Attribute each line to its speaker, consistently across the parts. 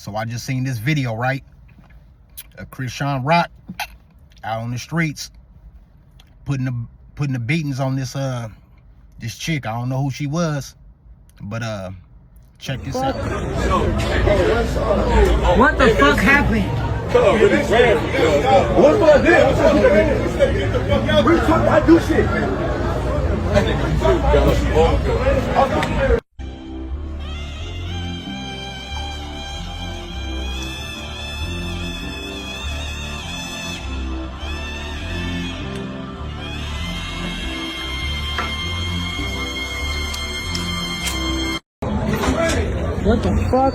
Speaker 1: So I just seen this video, right? CRISEAN Rock out on the streets putting the beatings on this this chick. I don't know who she was, but check this out.
Speaker 2: What the fuck happened?
Speaker 3: What the fuck did? I do shit.
Speaker 2: What the fuck?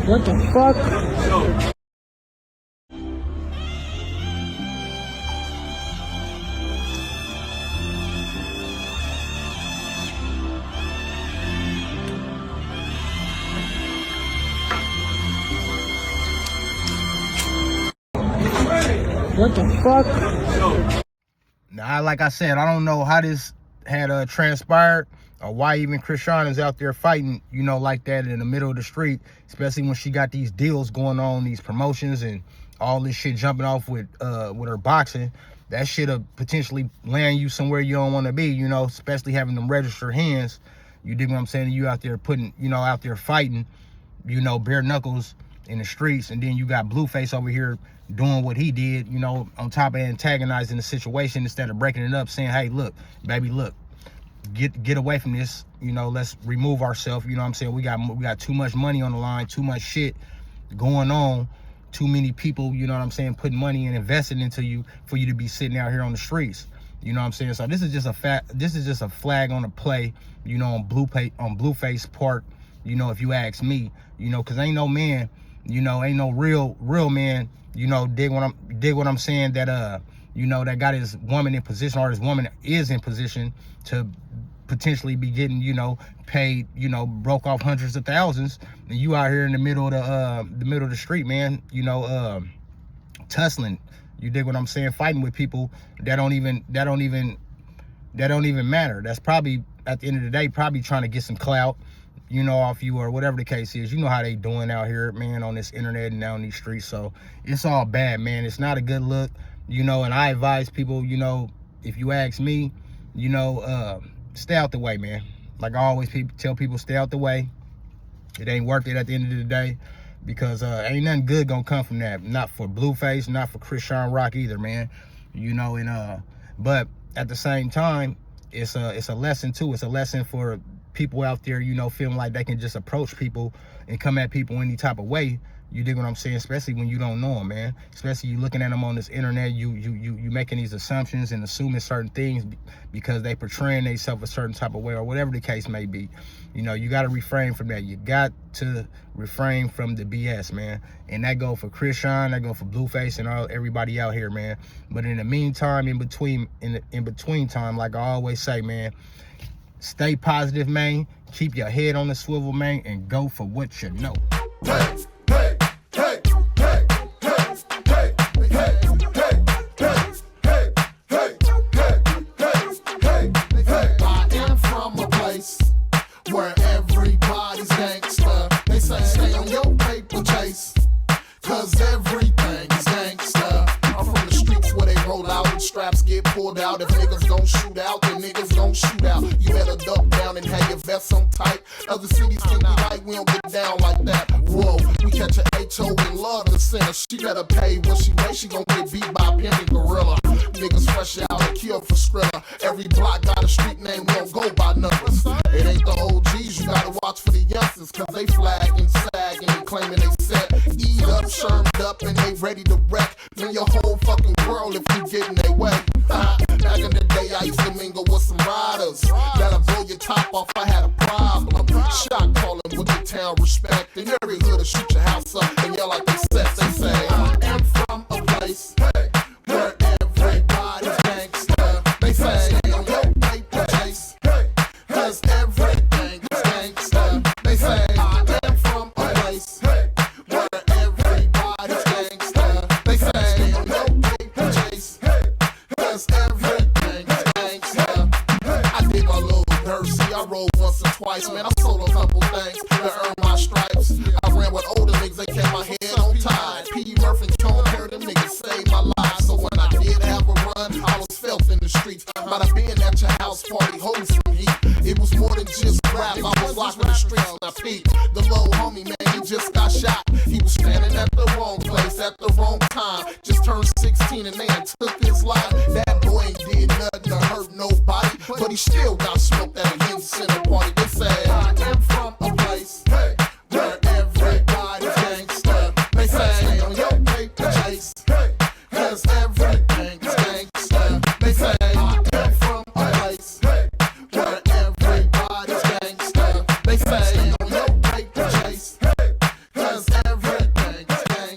Speaker 2: What the fuck? What the fuck?
Speaker 1: Now, like I said, I don't know how this had transpired or why even CRISEAN is out there fighting, you know, like that in the middle of the street, especially when she got these deals going on, these promotions and all this shit jumping off with her boxing. That shit'll potentially land you somewhere you don't want to be, you know, especially having them registered hands. You dig what I'm saying? You out there putting, you know, out there fighting, you know, bare knuckles in the streets, and then you got Blueface over here doing what he did, you know, on top of antagonizing the situation instead of breaking it up, saying, hey, look, baby, look, get away from this, you know, let's remove ourselves, you know what I'm saying? We got too much money on the line, too much shit going on, too many people, you know what I'm saying, putting money and investing into you for you to be sitting out here on the streets. You know what I'm saying? So this is just a flag on the play, you know, on Blueface part, you know, if you ask me, you know, because ain't no man, you know, ain't no real man, you know, dig what I'm saying, that you know, that got his woman in position, or his woman is in position to potentially be getting, you know, paid, you know, broke off hundreds of thousands, and you out here in the middle of the street, man, you know, tussling. You dig what I'm saying? Fighting with people that don't even matter. That's probably, at the end of the day, probably trying to get some clout, you know, off you, or whatever the case is. You know how they doing out here, man, on this internet and down these streets. So it's all bad, man. It's not a good look, you know, and I advise people, you know, if you ask me, you know, stay out the way, man. Like I always tell people, stay out the way. It ain't worth it at the end of the day, because ain't nothing good gonna come from that. Not for Blueface, not for CRISEAN Rock either, man. You know, and but at the same time, it's a lesson too. It's a lesson for people out there, you know, feeling like they can just approach people and come at people any type of way. You dig what I'm saying? Especially when you don't know them, man. Especially you looking at them on this internet, you making these assumptions and assuming certain things because they portraying themselves a certain type of way, or whatever the case may be. You know, you got to refrain from that. You got to refrain from the BS, man. And that go for CRISEAN, that go for Blueface, and everybody out here, man. But in the meantime, in between time, like I always say, man, stay positive, man. Keep your head on the swivel, man, and go for what you know.
Speaker 4: Hey, hey, hey, hey, hey, hey, hey, hey, hey, hey, hey, hey. I am from a place where everybody's gangster. They say stay on your paper chase, cause everything is gangster. I'm from the streets where they roll out and straps get pulled out. If niggas don't shoot out, then niggas don't shoot out. You better duck down and have your vest on tight. Other cities think we like, we don't get down like that. Whoa, we catch a H.O. and love the sinner. She better pay what she weighs, she gon' get beat by a pimpin' gorilla. Niggas fresh out and kill for Skrilla. Every block got a street name, we don't go by numbers. It ain't the OGs, you gotta watch for the youngsters, cause they flagging, sagging, and claiming they set. Eat up, shermed up, and they ready to wreck. Then your whole fucking world if you get in their way. Back in the day, I used to mingle with some riders. Gotta blow your top off, I had a problem. Shot calling with the town respect. In every hood, shoot your house up and yell like they said. They say, I am from a place where everybody's gangster. They say, stay on your paper chase, cause everything is gangster. They say, I am from once or twice, man. I sold a couple things to earn my stripes. I ran with older niggas, they kept my head on tight. P. Murphy and Cone, heard them niggas saved my life. So when I did have a run, I was felt in the streets. Might have been at your house party, holding some heat. It was more than just rap, I was locked in the streets and I peeped. The little homie, man, he just got shot. He was standing at the wrong place at the wrong time. Just turned 16 and they had took his life. That boy ain't did nothing to hurt nobody, but he still got smoked at a Hen Center party. They say, I am from a place where everybody's gangster. They say, on your paper chase, cause everything's gangster. They say, I am from a place where everybody's gangster. They say,